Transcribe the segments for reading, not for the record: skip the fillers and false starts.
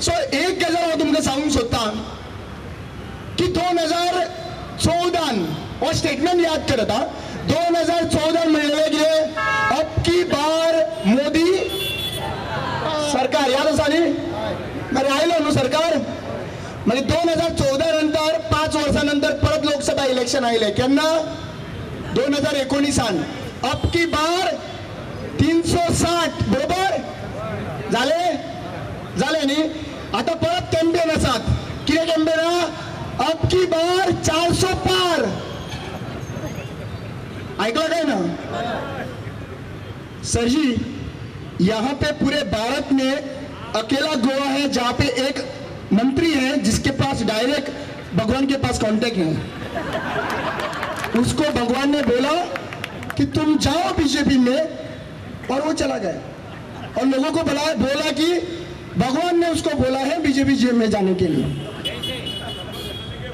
So एक गजाल हांव तुमकां सांगूंक सोदतां की 2014 हो स्टेटमेंट याद करता 2014 म्हणलेलें कितें अब की बार मोदी सरकार याद आसा न्ही मागीर आयलो न्हू सरकार मागीर 2014 नंतर 5 वर्सां नंतर परत लोकसभा इलेक्शन आयले केन्ना 2019 अब की बार 360 बरोबर झाले न्ही आता परत कॅम्पेन आसात कितें कॅम्पेन आहा अब की बार 400 पार आयकला काय ना सर जी यहाँ पे पूरे भारत में अकेला गोवा है जहाँ पे एक मंत्री है जिसके पास डायरेक्ट भगवान के पास कांटेक्ट है उसको भगवान ने बोला कि तुम जाओ बीजेपी में और वो चला गया और लोगों को बोला कि भगवान ने उसको बोला है बीजेपी में जाने के लिए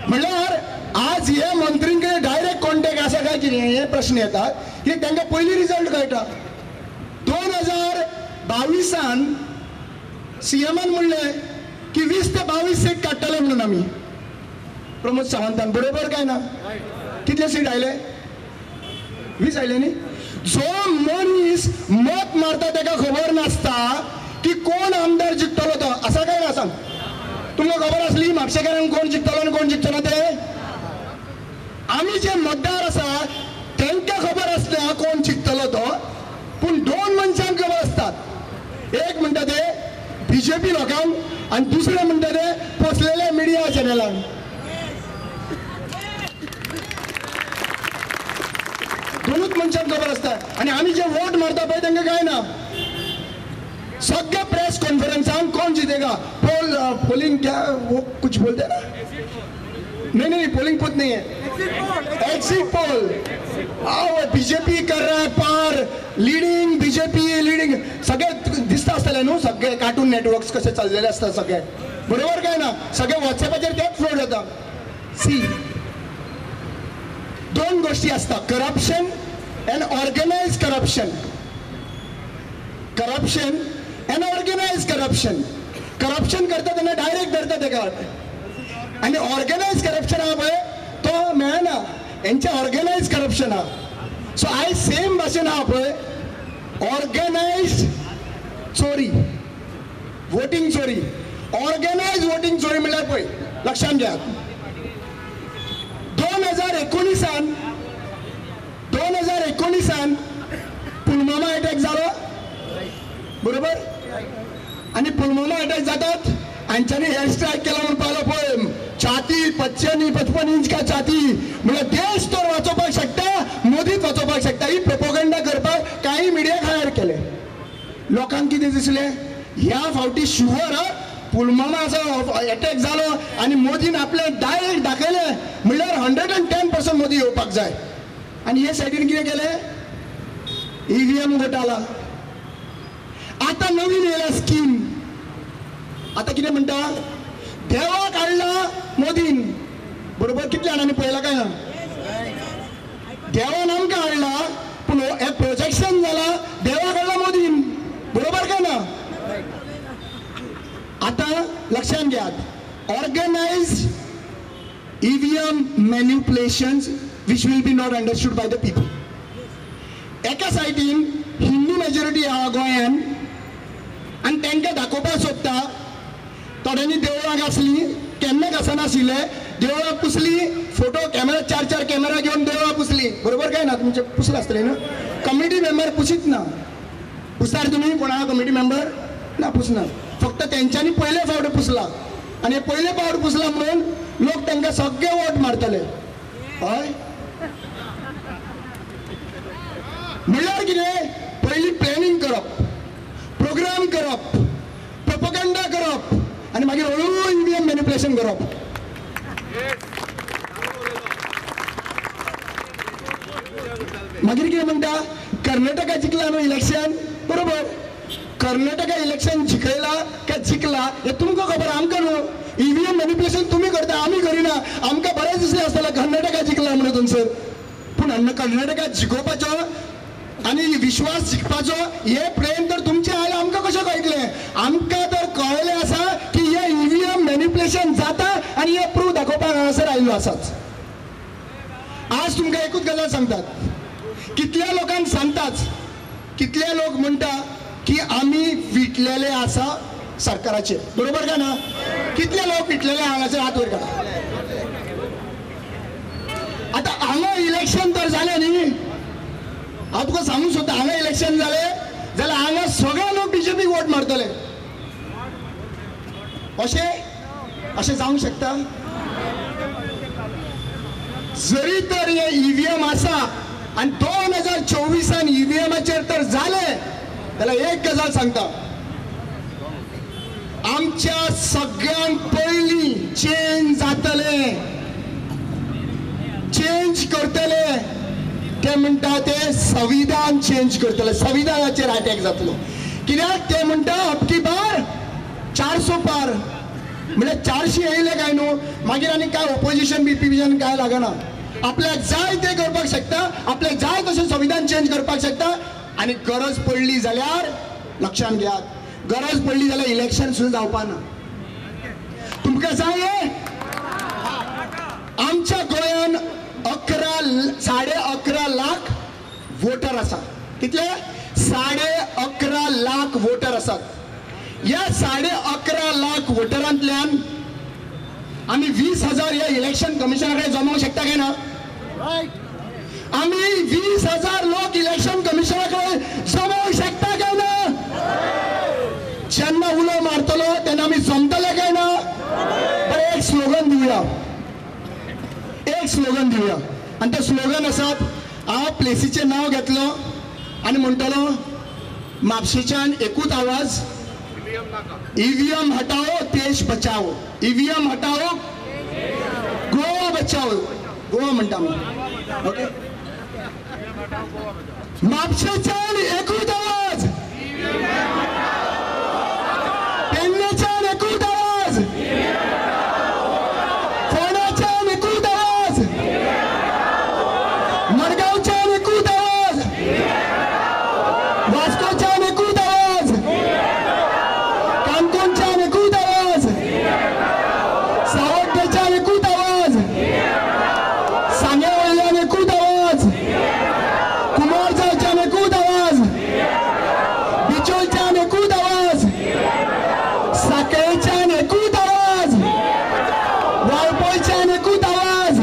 मतलब आज हे मंत्रींकडे डायरेक्ट कॉन्टॅक्ट असा काय की हे प्रश्न येतात की त्यांना पहिली रिझल्ट कळटा 2022 सीएमान म्हणले की 20 ते 22 सीट काडटले म्हणून आम्ही प्रमोद सावंतान बरोबर काय ना कितले सीट आयले 20 आयले न्ही जो मनीस मत मारता त्याका खबर नासता की कोण आमदार जिंकतलो तो असा काय ना सांग तुमकां खबर असली म्हापशेकारांक कोण जिंकतलो आणि कोण जिंकचो ना ते आम्ही जे मतदार आसा त्यांना खबर असता कोण जिंकतलो तो पण दोन मनशांक खबर असतात एक म्हणटा ते बीजेपी लोकांक आणि दुसरे म्हणटा ते पोचलेल्या मिडिया चॅनलांक दोनूच मनशांक खबर असता आणि आम्ही जे वोट मारता पळय तांकां काय ना सगळे प्रेस कॉन्फ्रेंसांक कोण जीतेगा पोलिंग क्या वो कुछ बोलते ना नहीं पोलिंग पुत नहीं है एग्जिट पोल बीजेपी कर रहा है पार लीडिंग बीजेपी लीडिंग सगळे दिसता आसतले न्हू सगळे कार्टून नेटवर्क्स कसे चाललेले असतात सगळे बरोबर काय ना सगळे व्हॉट्सएपाचेर तेच फ्लोट जाता सी दोन गोष्टी असतात corruption and organise corruption and organise corruption करता त्यांना डायरेक्ट धरता तेका आणि ऑर्गनाइज करप्शन हा पळय तो मेळना यांचे ऑर्गनाइज करप्शन हा सो आय सेम भाशेन हा पळय ऑर्गनाइज चोरी वोटिंग चोरी ऑर्गनाइज वोटिंग चोरी म्हणल्यार पळय लक्षात घ्या 2019 पुलवामा अटॅक झालो बरोबर आणि पुलवामा अटॅक जातात हांच्यानी एअर स्ट्राईक केला म्हणून पाहिलं पोएम छाती 55 इंच का छाती म्हणजे देश तर वाचोवपाक शकता मोदीच वाचोवपाक शकता ही प्रोपोगंडा करपाक काही मिडिया हायर केले लोकांक कितें दिसले ह्या फावटी शुअर पुलवामाचो अटॅक जालो आणि मोदीन आपले डायरेक्ट दाखयले म्हणल्यार 110% मोदी येवपाक जाय आणि हे सायडीन कितें केलें ईव्हीएम घोटाळा आता नवीन येयला स्कीम आता कितें म्हणटा देवा काढला मोदीन बरोबर कितल्या जाणांनी पळयला काय ना देवान आमकां हाडला पूण हे प्रोजेक्शन जाला देवा काढला मोदीन बरोबर काय ना आता लक्षात घ्यात organise EVM manipulations which will be not understood by the people एका सायडीन हिंदू मेजॉरिटी आहा गोंयान आणि तांकां दाखोवपाक सोदता थोड्यांनी देवळां घासली केन्ना घासनाशिल्ले देवळां पुसली फोटो कॅमेरा 4 कॅमेरा घेवन देवळां पुसली बरोबर काय ना तुमचे पुसले आसतले न्हू कमिटी मेंबर पुसीत ना पुसतार तुमी कोणा कमिटी मेंबर ना पुसना फक्त तेंच्यांनी पयले फावट पुसला आणि पयले फावट पुसला म्हणून लोक तांकां सगळे वोट मारतले हय म्हणल्यार कितें पयली प्लॅनिंग करप प्रोग्राम करप प्रोपोगंडा करप आणि मागीर हळू ईव्हीएम मॅन्युप्युलेशन करप मागीर कितें म्हणटा कर्नाटका जिंकला न्हू इलेक्शन बरोबर कर्नाटका इलेक्शन जिखयला काय जिंकला हे तुमकां खबर आमकां न्हू ईव्हीएम मॅन्युप्युलेशन तुम्ही करता आम्ही करिना आमकां बरें दिसलें आसतलें कर्नाटका जिंकला म्हणून थंयसर पूण कर्नाटका जिखोवपाचो आणि विश्वास जिखपाचो हे प्रेम तर तुमचे आयले आमकां कशें कळटलें आमकां तर कळलें आसा की हे इलेक्शन जाता आणि हे प्रूफ दाखोवपाक हांगासर आयिल्लो आसाच. आज तुमकां एकूच गजाल सांगतात, कितल्या लोकांक सांगताच, कितले लोक म्हणटा की आमी विटलेले आसा सरकाराचे, बरोबर का ना? कितले लोक विटलेले हांगासर हात वयर काडा. आता हांगा इलेक्शन तर जालें न्ही, हांव तुका सांगूंक सोदता, हांगा इलेक्शन जालें जाल्यार हांगा सगळे लोक बीजेपीक वोट मारतले. अशें जावंक शकता? जरी तर हे ईव्हीएम आसा आणि 2024 ईव्हीएमाचेर तर झाले जाल्यार एक गजाल सांगता, आमच्या सगळ्यांत पयलीं चेंज जातले, चेंज करतले ते म्हणटा ते संविधान चेंज करतले, संविधानाचेर अटॅक जातलो. कित्याक ते म्हणटा अबकी बार 400 पार, म्हणजे 400 येयले काय न्हू, मागीर आनी काय ऑपोजिशन बीपीजन काय लागना. आपल्याक जाय ते करपाक शकता, आपल्याक जाय तशें संविधान चेंज करपाक शकता. आणि गरज पडली जाल्यार लक्षात घेयात, गरज पडली जाल्यार इलेक्शन सुद्दां जावपा ना. तुमकां जाय आमच्या गोंयान 11.5 लाख वोटर आसा. कितले? 11.5 लाख वोटर आसात. या 11.5 लाख वोटरांतल्यान आम्ही 20,000 या इलेक्शन कमिशनाकडे जमवू शकता काय ना? आम्ही 20,000 लोक इलेक्शन कमिशनाकडे जमवू शकता काय ना? जेन्ना उलो मारतलो तेन्ना आम्ही जमतले काय ना? बरं, एक स्लोगन दिवया, एक स्लोगन दिवया. आणि ते स्लोगन आसात, हांव प्लेसीचें नांव घेतलो आणि म्हणटलो, म्हापशेच्यान एकूच आवाज, ईवीएम हटाओ देश बचाओ, ईवीएम हटाओ गोवा बचाओ. गोवा म्हणटा आमी. ओके, म्हापशेच्यान एकूच आवाज, पेडणेच्यान एकूच आवाज, फोंड्याच्यान एकूच आवाज, मडगांवच्यान एकूच आवाज, वास्कोच्यान एकूच आवाज, काणकोणच्यान एकूच आवाज, सावड्डेच्यान एकूच आवाज, सांगेवयल्यान एकूच आवाज, कुमारजावच्यान एकूच आवाज, बिचोलच्यान एकूच आवाज, साखळेच्यान एकूच आवाज, वाळपयच्यान एकूच आवाज,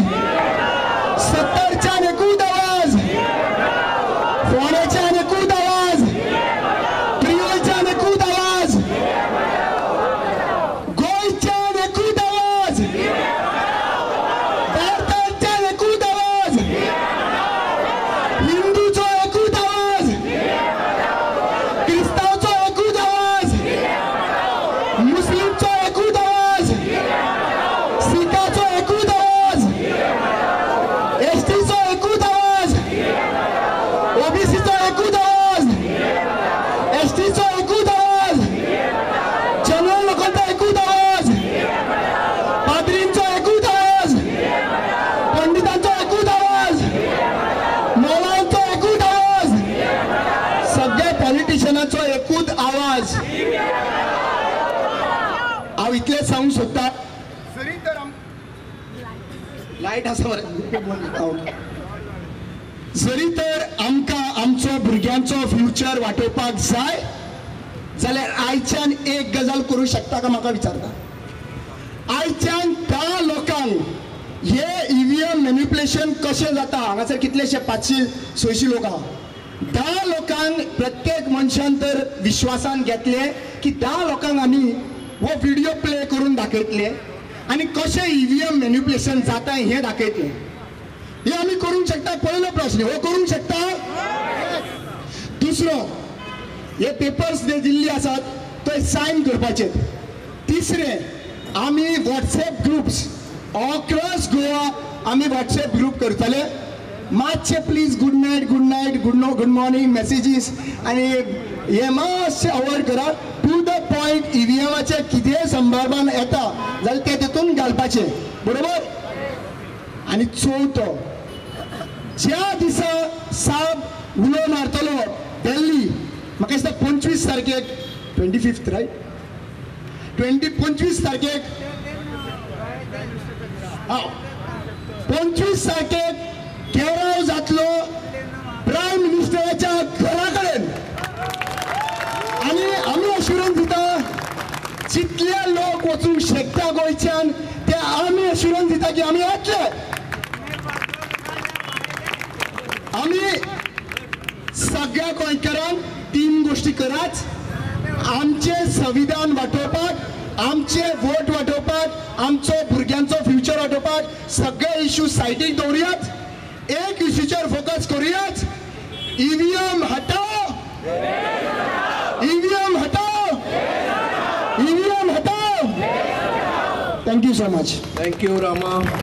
सत्तरच्यान एकूच आवाज, फोंड्याच्यान एकूच आवाज, प्रियोलच्यान एकूच आवाज, गोंयच्यान एकूच आवाज, भारताच्यान एकूच आवाज, हिंदूचो एकूच आवाज, क्रिस्तांवचो एकूच आवाज, मुस्लिमचो एकूच आवाज, सिखाचो एकूच आवाज, एसटीचो एकूच आवाज, ओबीसीचो एकूच आवाज, एसटीचो एकूच आवाज, जनरल लोकांचो एकूच आवाज, पाद्रींचो एकूच आवाज, पंडितांचो एकूच आवाज, मौलांचो एकूच आवाज, सगळ्या पॉलिटिशियनांचो एकूच आवाज. हांव इतलेंच सांगूंक सोदता, जरी तर लायट आसा बरें, जरी तर आमकां आमचो भुरग्यांचो फ्युचर वाटोवपाक जाय जाल्यार आयच्यान एक गजाल करूं शकता का म्हाका विचारता. आयच्यान 10 लोकांक हे ईव्हीएम मॅनिप्युलेशन कशें जाता, हांगासर कितलेशे 500-600 लोक आहा, 10 लोकांक प्रत्येक मनशान तर विश्वासान घेतले की 10 लोकांक आमी हो व्हिडिओ प्ले करून दाखयतले आणि कशें ईव्हीएम मॅनिप्युलेशन जाता हें दाखयतले. हे आमी करूंक शकता. पयलो प्रश्न, हो करूंक शकता. दुसरो, हे पेपर्स जे दिल्ली आसात थंय सायन करपाचे. तिसरे, आमी व्हॉट्सएप ग्रुप्स अक्रॉस गोवा आमी व्हॉट्सएप ग्रुप करतले. मातशे please good night good morning messages आणि हे मातशे अवॉइड करा. टू द पॉयंट ईव्हीएमाचे कितें संदर्भान येता जाल्यार ते तेतून घालपाचे, बरोबर. आणि चवथो, ज्या दिसा साब उलो मारतलो दिल्ली, म्हाका दिसता 25 तारखेक 25th रायट, 25 तारखेक 25 तारखेक घेराव जातलो प्रायम मिनिस्टराच्या घरा कडेन आनी आमी अश्युरन्स दिता जितले लोक वचूंक शकता गोंयच्यान ते आमी अश्युरन्स दिता की आमी येतले. आमी सगळ्या गोंयकारांक 3 गोष्टी कराच. आमचे संविधान वाटोवपाक, आमचे वोट वाटोवपाक, आमचो भुरग्यांचो फ्युचर वाटोवपाक सगळे इश्यू सायडीक दवरयात. एक इश्यूचेर फोकस करुयात. ईव्हीएम हटाओ, ईव्हीएम हटाओ, ईव्हीएम हटाओ. Thank you so much. Thank you Rama.